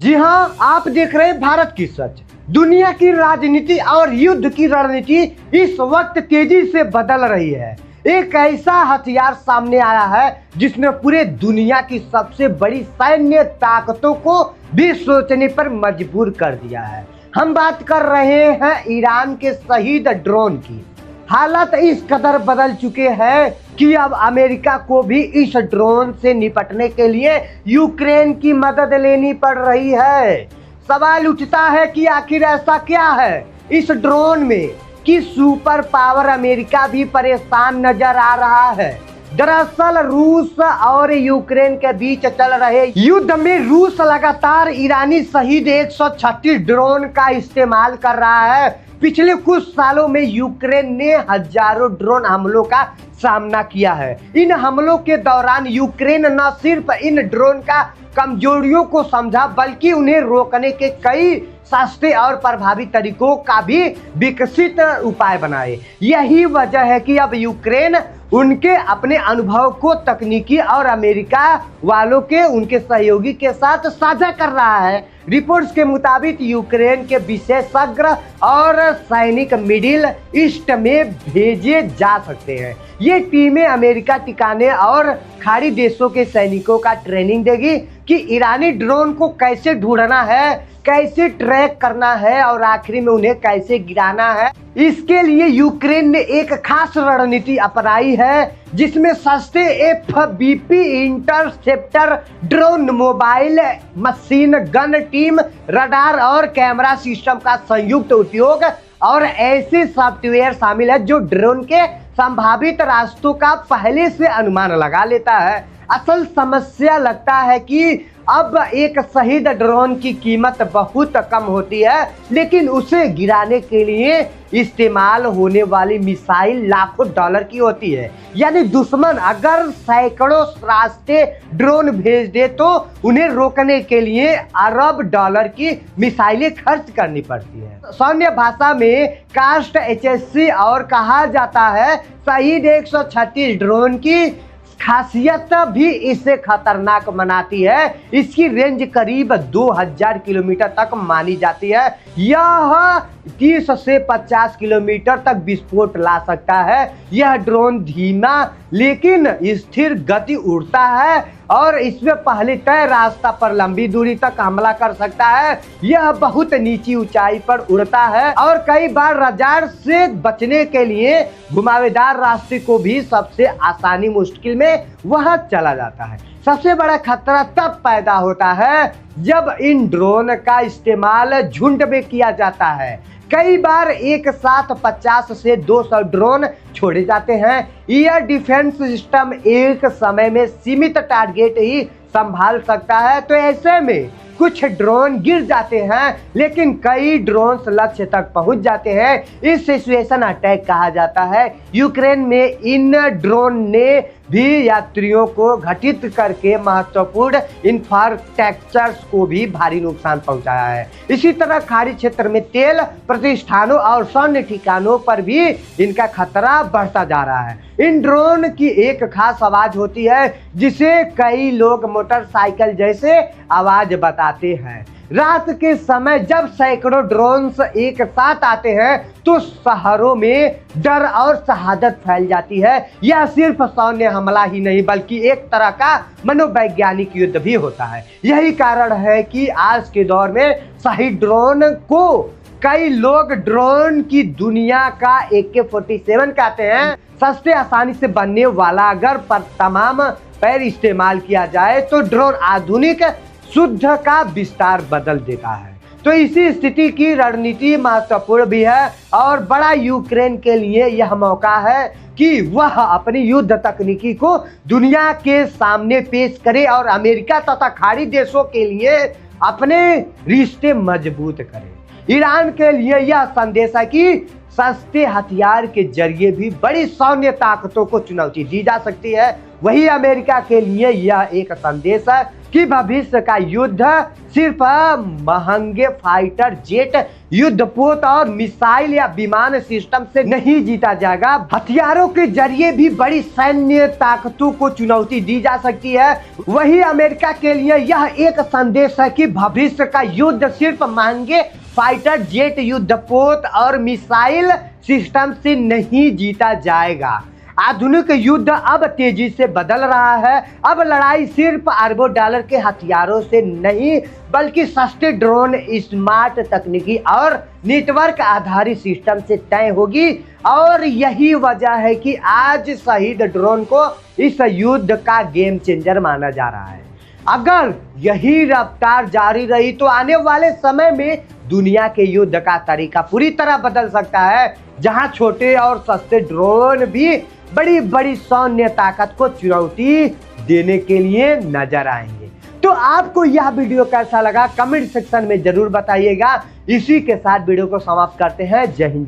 जी हाँ, आप देख रहे हैं भारत की सच। दुनिया की राजनीति और युद्ध की रणनीति इस वक्त तेजी से बदल रही है। एक ऐसा हथियार सामने आया है जिसने पूरे दुनिया की सबसे बड़ी सैन्य ताकतों को भी सोचने पर मजबूर कर दिया है। हम बात कर रहे हैं ईरान के शहीद ड्रोन की। हालात इस कदर बदल चुके हैं कि अब अमेरिका को भी इस ड्रोन से निपटने के लिए यूक्रेन की मदद लेनी पड़ रही है। सवाल उठता है कि आखिर ऐसा क्या है इस ड्रोन में कि सुपर पावर अमेरिका भी परेशान नजर आ रहा है। दरअसल रूस और यूक्रेन के बीच चल रहे युद्ध में रूस लगातार ईरानी शहीद 136 ड्रोन का इस्तेमाल कर रहा है। पिछले कुछ सालों में यूक्रेन ने हजारों ड्रोन हमलों का सामना किया है। इन हमलों के दौरान यूक्रेन न सिर्फ इन ड्रोन का कमजोरियों को समझा बल्कि उन्हें रोकने के कई सस्ते और प्रभावी तरीकों का भी विकसित उपाय बनाए। यही वजह है कि अब यूक्रेन उनके अपने अनुभव को तकनीकी और अमेरिका वालों के उनके सहयोगी के साथ साझा कर रहा है। रिपोर्ट्स के मुताबिक यूक्रेन के विशेषज्ञ और सैनिक मिडिल ईस्ट में भेजे जा सकते हैं। ये टीमें अमेरिका ठिकाने और खाड़ी देशों के सैनिकों का ट्रेनिंग देगी कि ईरानी ड्रोन को कैसे ढूंढना है, कैसे ट्रैक करना है और आखिरी में उन्हें कैसे गिराना है। इसके लिए यूक्रेन ने एक खास रणनीति अपनाई है जिसमें सस्ते FBP interceptor drone, mobile machine gun team, radar और कैमरा सिस्टम का संयुक्त उपयोग और ऐसे सॉफ्टवेयर शामिल है जो ड्रोन के संभावित रास्तों का पहले से अनुमान लगा लेता है। असल समस्या लगता है कि अब एक शहीद ड्रोन की कीमत बहुत कम होती है, लेकिन उसे गिराने के लिए इस्तेमाल होने वाली मिसाइल लाखों डॉलर की होती है। यानी दुश्मन अगर सैकड़ों रास्ते ड्रोन भेज दे तो उन्हें रोकने के लिए अरब डॉलर की मिसाइलें खर्च करनी पड़ती है। सैन्य भाषा में कास्ट HSC और कहा जाता है। शहीद 136 ड्रोन की खासियत भी इसे खतरनाक बनाती है। इसकी रेंज करीब 2000 किलोमीटर तक मानी जाती है। यह 30 से 50 किलोमीटर तक विस्फोट ला सकता है। यह ड्रोन धीमा लेकिन स्थिर गति उड़ता है और इसमें पहले तय रास्ता पर लंबी दूरी तक हमला कर सकता है। यह बहुत नीची ऊंचाई पर उड़ता है और कई बार रडार से बचने के लिए घुमावेदार रास्ते को भी सबसे आसानी मुश्किल में वह चला जाता है। सबसे बड़ा खतरा तब पैदा होता है जब इन ड्रोन का इस्तेमाल झुंड में किया जाता है। कई बार एक साथ 50 से 200 ड्रोन छोड़े जाते हैं। एयर डिफेंस सिस्टम एक समय में सीमित टारगेट ही संभाल सकता है, तो ऐसे में कुछ ड्रोन गिर जाते हैं लेकिन कई ड्रोन लक्ष्य तक पहुंच जाते हैं। इस सिचुएशन अटैक कहा जाता है। यूक्रेन में इन ड्रोन ने भी यात्रियों को घटित करके महत्वपूर्ण इंफ्रास्ट्रक्चर्स को भी भारी नुकसान पहुंचाया है। इसी तरह खाड़ी क्षेत्र में तेल प्रतिष्ठानों और सैन्य ठिकानों पर भी इनका खतरा बढ़ता जा रहा है। इन ड्रोन की एक खास आवाज होती है जिसे कई लोग मोटरसाइकिल जैसे आवाज बताते हैं। रात के समय जब सैकड़ों ड्रोन्स एक साथ आते हैं तो शहरों में डर और शहादत फैल जाती है। यह सिर्फ सैन्य हमला ही नहीं बल्कि एक तरह का मनोवैज्ञानिक युद्ध भी होता है। यही कारण है कि आज के दौर में शहीद ड्रोन को कई लोग ड्रोन की दुनिया का AK-47 कहते हैं। सस्ते आसानी से बनने वाला अगर पर तमाम पैर इस्तेमाल किया जाए तो ड्रोन आधुनिक शुद्ध का विस्तार बदल देता है। तो इसी स्थिति की रणनीति महत्वपूर्ण भी है और बड़ा यूक्रेन के लिए यह मौका है कि वह अपनी युद्ध तकनीकी को दुनिया के सामने पेश करे और अमेरिका तथा खाड़ी देशों के लिए अपने रिश्ते मजबूत करे। ईरान के लिए यह संदेश है कि सस्ते हथियार के जरिए भी बड़ी सैन्य ताकतों को चुनौती दी जा सकती है। वही अमेरिका के लिए यह एक संदेश है कि भविष्य का युद्ध सिर्फ महंगे फाइटर जेट, युद्धपोत और मिसाइल या विमान सिस्टम से नहीं जीता जाएगा। हथियारों के जरिए भी बड़ी सैन्य ताकतों को चुनौती दी जा सकती है। वही अमेरिका के लिए यह एक संदेश है कि भविष्य का युद्ध सिर्फ महंगे फाइटर जेट, युद्धपोत और मिसाइल सिस्टम से नहीं जीता जाएगा। आधुनिक युद्ध अब तेजी से बदल रहा है। अब लड़ाई सिर्फ अरबों डॉलर के हथियारों से नहीं, बल्कि सस्ते ड्रोन, स्मार्ट तकनीकी और नेटवर्क आधारित सिस्टम से तय होगी। और यही वजह है कि आज शहीद ड्रोन को इस युद्ध का गेम चेंजर माना जा रहा है। अगर यही रफ्तार जारी रही तो आने वाले समय में दुनिया के युद्ध का तरीका पूरी तरह बदल सकता है, जहां छोटे और सस्ते ड्रोन भी बड़ी बड़ी सैन्य ताकत को चुनौती देने के लिए नजर आएंगे। तो आपको यह वीडियो कैसा लगा कमेंट सेक्शन में जरूर बताइएगा। इसी के साथ वीडियो को समाप्त करते हैं। जय हिंद।